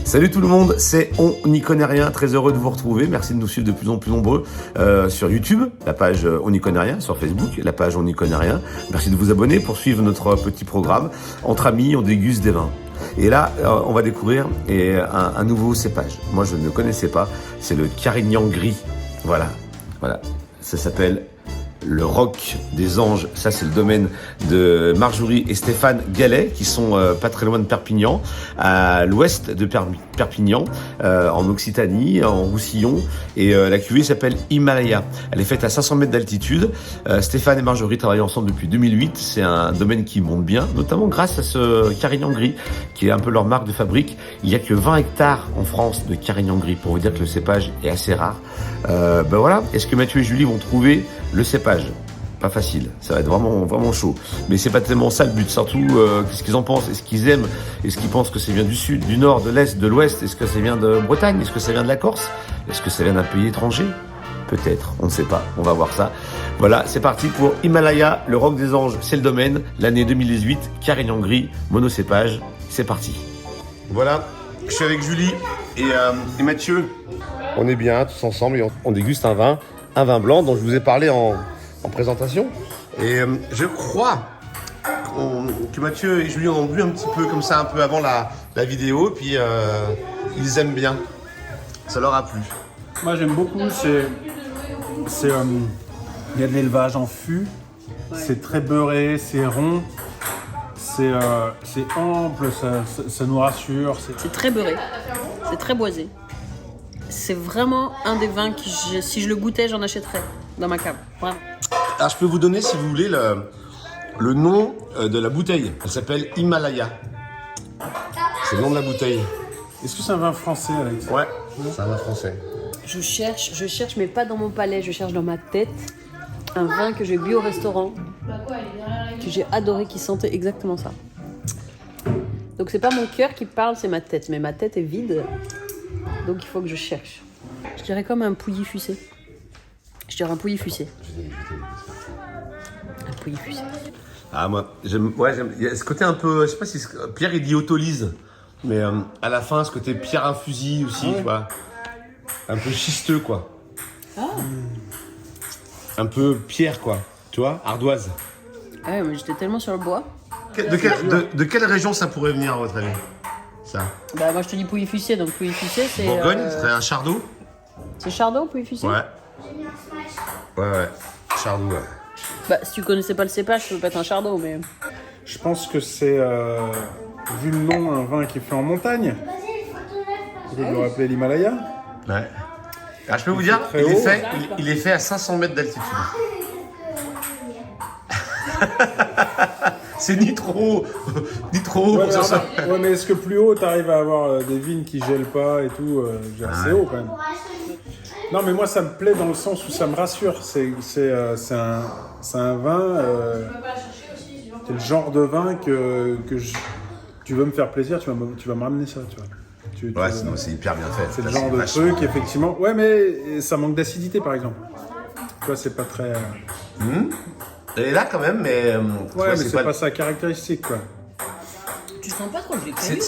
Salut tout le monde, c'est On n'y connaît rien, très heureux de vous retrouver, merci de nous suivre de plus en plus nombreux sur YouTube, la page On n'y connaît rien, sur Facebook, la page On n'y connaît rien, merci de vous abonner pour suivre notre petit programme, entre amis on déguste des vins. Et là, on va découvrir un nouveau cépage, moi je ne connaissais pas, c'est le Carignan gris, voilà, ça s'appelle le Roc des Anges, ça c'est le domaine de Marjorie et Stéphane Gallet qui sont pas très loin de Perpignan, à l'ouest de Perpignan, en Occitanie, en Roussillon, et la cuvée s'appelle Himalaya. Elle est faite à 500 mètres d'altitude. Stéphane et Marjorie travaillent ensemble depuis 2008, c'est un domaine qui monte bien, notamment grâce à ce Carignan gris qui est un peu leur marque de fabrique. Il n'y a que 20 hectares en France de Carignan gris, pour vous dire que le cépage est assez rare. Voilà, est-ce que Mathieu et Julie vont trouver le cépage? Pas facile, ça va être vraiment chaud. Mais c'est pas tellement ça le but, surtout qu'est-ce qu'ils en pensent, est-ce qu'ils aiment, est-ce qu'ils pensent que ça vient du sud, du nord, de l'est, de l'ouest, est-ce que ça vient de Bretagne, est-ce que ça vient de la Corse, est-ce que ça vient d'un pays étranger? Peut-être, on ne sait pas, on va voir ça. Voilà, c'est parti pour Himalaya, le Roc des Anges, c'est le domaine, l'année 2018, Carignan gris, monocépage, c'est parti. Voilà, je suis avec Julie et Mathieu. On est bien tous ensemble et on déguste un vin blanc dont je vous ai parlé en présentation. Et je crois que Mathieu et Julie en ont bu un petit peu comme ça, un peu avant la vidéo, puis ils aiment bien. Ça leur a plu. Moi j'aime beaucoup, il y a de l'élevage en fût, c'est très beurré, c'est rond, c'est ample, ça nous rassure. C'est très beurré, c'est très boisé. C'est vraiment un des vins qui, si je le goûtais, j'en achèterais dans ma cave. Vraiment. Alors je peux vous donner, si vous voulez, le nom de la bouteille. Elle s'appelle Himalaya. C'est le nom de la bouteille. Est-ce que c'est un vin français, Alex? Ouais, c'est un vin français. Je cherche, mais pas dans mon palais, je cherche dans ma tête un vin que j'ai bu au restaurant, que j'ai adoré, qui sentait exactement ça. Donc c'est pas mon cœur qui parle, c'est ma tête. Mais ma tête est vide, donc il faut que je cherche. Je dirais comme un Pouilly fucé. Je dirais un Pouilly fucé. Un Pouilly fucé. Ah moi, j'aime. Il y a ce côté un peu, je sais pas si Pierre il dit autolyse, mais à la fin ce côté pierre infusie aussi, tu vois. Un peu schisteux quoi. Un peu pierre quoi, tu vois, ardoise. Ah ouais, mais j'étais tellement sur le bois. De quelle région ça pourrait venir à votre avis? Ça. Bah moi je te dis Pouilly fucé, donc Pouilly fucé c'est... Bourgogne, c'est un chardot? C'est Chardot, Pouilly fucé? Ouais. Chardot, ouais. Bah si tu connaissais pas le cépage, ça peut pas être un Chardot, mais... Je pense que c'est, vu le nom, un vin qui est fait en montagne. Vous le rappelez l'Himalaya? Ouais. Alors, je peux vous dire, il est fait à 500 mètres d'altitude. C'est ni trop haut pour ça. Ouais, mais est-ce que plus haut, t'arrives à avoir des vignes qui gèlent pas et tout? C'est haut quand même. Non, mais moi, ça me plaît dans le sens où ça me rassure. C'est un vin. C'est le genre de vin tu veux me faire plaisir, tu vas me ramener ça, tu vois. Ouais, sinon c'est hyper bien fait. C'est le genre de truc, effectivement. Ouais, mais ça manque d'acidité, par exemple. Tu vois, c'est pas très... Elle est là quand même, mais... ouais, mais c'est pas sa caractéristique, quoi. Tu sens pas trop que je l'ai prévu?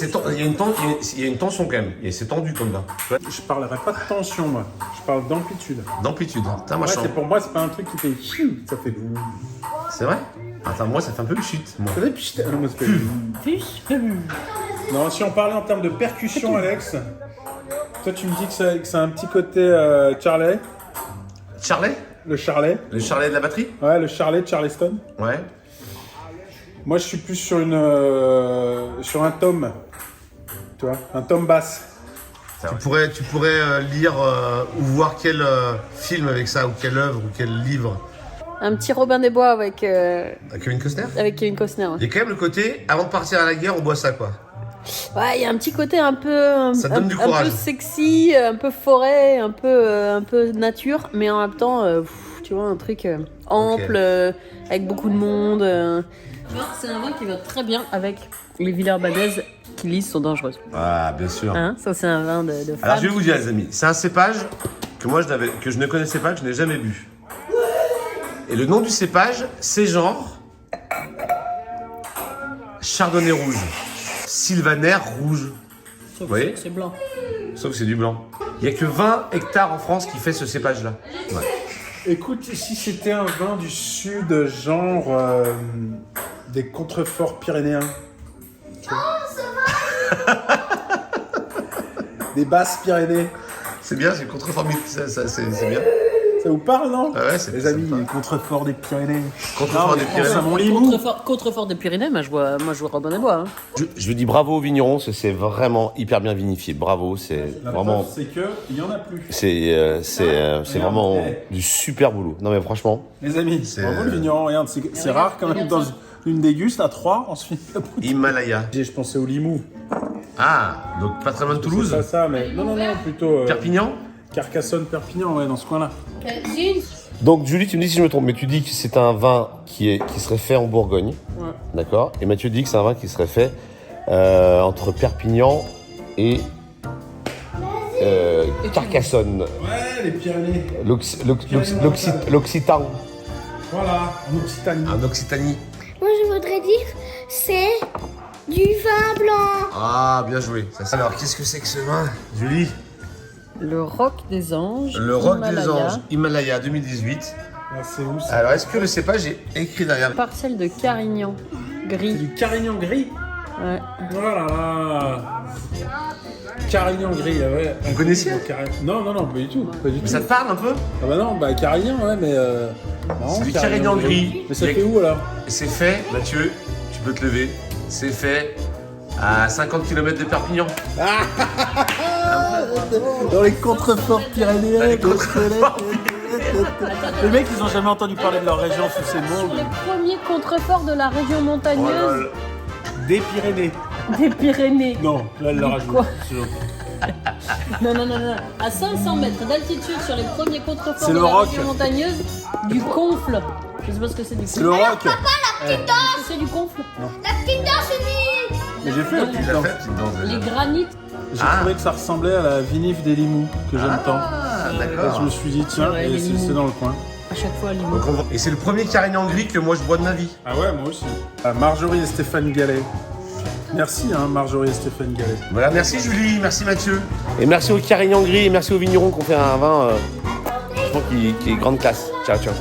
Il y a une tension quand même. Et c'est tendu comme là. Je parlerai pas de tension, moi. Je parle d'amplitude. D'amplitude. Ouais, pour moi, c'est pas un truc qui fait... Ça fait... C'est vrai? Attends, moi, ça fait un peu chute. Moi. Ça fait... Non, moi, ça fait... Non, si on parlait en termes de percussion, Alex, toi, tu me dis que ça a un petit côté Charlet. Charlet? Le Charlet. Le Charlet de la batterie? Ouais, le Charlet de Charleston. Ouais. Moi, je suis plus sur un tome. Tu vois, un tome basse. Tu pourrais lire ou voir quel film avec ça, ou quelle œuvre, ou quel livre. Un petit Robin des Bois avec Kevin Costner? Avec Kevin Costner. Ouais. Il y a quand même le côté, avant de partir à la guerre, on boit ça, quoi. Ouais, il y a un petit côté un peu... Ça donne du courage. Un peu sexy, un peu forêt, un peu nature, mais en même temps, tu vois, un truc ample, avec beaucoup de monde. C'est un vin qui va très bien avec les Villers-Badaises qui lisent sont dangereuses. Ah, bien sûr. Hein, ça, c'est un vin de femme. Alors, je vais vous dire, les amis, c'est un cépage que je ne connaissais pas, que je n'ai jamais bu. Et le nom du cépage, c'est genre Chardonnay rouge, Sylvaner rouge. Sauf Oui. que c'est blanc. Sauf que c'est du blanc. Il n'y a que 20 hectares en France qui fait ce cépage-là. Ouais. Écoute, si c'était un vin du sud, genre des contreforts pyrénéens. Des basses Pyrénées. C'est bien, c'est contreformiste, c'est bien. Ça vous parle, non? Ah ouais, c'est Les amis, sympa. les contreforts des Pyrénées. Contrefort des Pyrénées. à mon Limoux. Contrefort des Pyrénées, moi je vois Robin des Bois. Hein. Je lui dis bravo aux vignerons, c'est vraiment hyper bien vinifié. Bravo, c'est La vraiment, preuve, c'est que il y en a plus. c'est vraiment du super boulot. Non mais franchement, Les amis, bravo le vigneron, regarde, c'est rare quand même dans une déguste à 3, on se finit la bouteille. Himalaya. Je pensais au Limoux. Ah, donc pas très loin de Toulouse. C'est pas ça, mais non, plutôt Perpignan. Carcassonne, Perpignan, ouais, dans ce coin-là. Donc Julie, tu me dis si je me trompe, mais tu dis que c'est un vin qui serait fait en Bourgogne, Ouais. d'accord? Et Mathieu dit que c'est un vin qui serait fait entre Perpignan et Carcassonne, Ouais, les Pyrénées. l'Occitan, Voilà, en Occitanie. en Occitanie. Moi, je voudrais dire, c'est du vin blanc. Ah, bien joué. Alors, qu'est-ce que c'est que ce vin, Julie? Le Roc des Anges. Le Roc des Himalaya. Anges, Himalaya 2018. Ah, c'est où ça? Alors, est-ce que le cépage est écrit derrière? Parcelle de Carignan. C'est Gris. du Carignan gris. Ouais. Voilà là. Carignan gris, ouais. Vous connaissiez? Non, pas du tout. Pas du tout. Mais ça te parle un peu? Ah bah non, bah Carignan, ouais, mais... marrant, C'est du Carignan gris. Mais ça fait où, alors? C'est fait, Mathieu, tu peux te lever, c'est fait à 50 km de Perpignan. Dans les contreforts pyrénéens. Dans les contreforts Les mecs, ils ont jamais entendu parler de leur région sous ces mots. Les premiers contreforts de la région montagneuse Des Pyrénées. des Pyrénées. Non, là, elle l'a rajouté. Quoi? C'est gentil. Non. À 500 mètres d'altitude sur les premiers contreforts C'est de le la roc. région montagneuse, du confle. Je sais pas ce que c'est du C'est confle. le rock. C'est du confle. La petite danse unie. Mais j'ai fait la petite Il a danse. fait, petite danse déjà. Les granites. J'ai trouvé que ça ressemblait à la vinif des Limoux, que j'aime tant. Ah, Et d'accord. je me suis dit, tiens, Ouais, et les c'est Limoux. dans le coin. À chaque fois, Limoux. Donc et c'est le premier Carignan gris que moi je bois de ma vie. Ah ouais, moi aussi. Marjorie et Stéphane Gallet. Merci, hein, Marjorie et Stéphane Gallet. Voilà, merci Julie, merci Mathieu. Et merci au Carignan gris et merci aux vignerons qui ont fait un vin qui est grande classe. Ciao, ciao.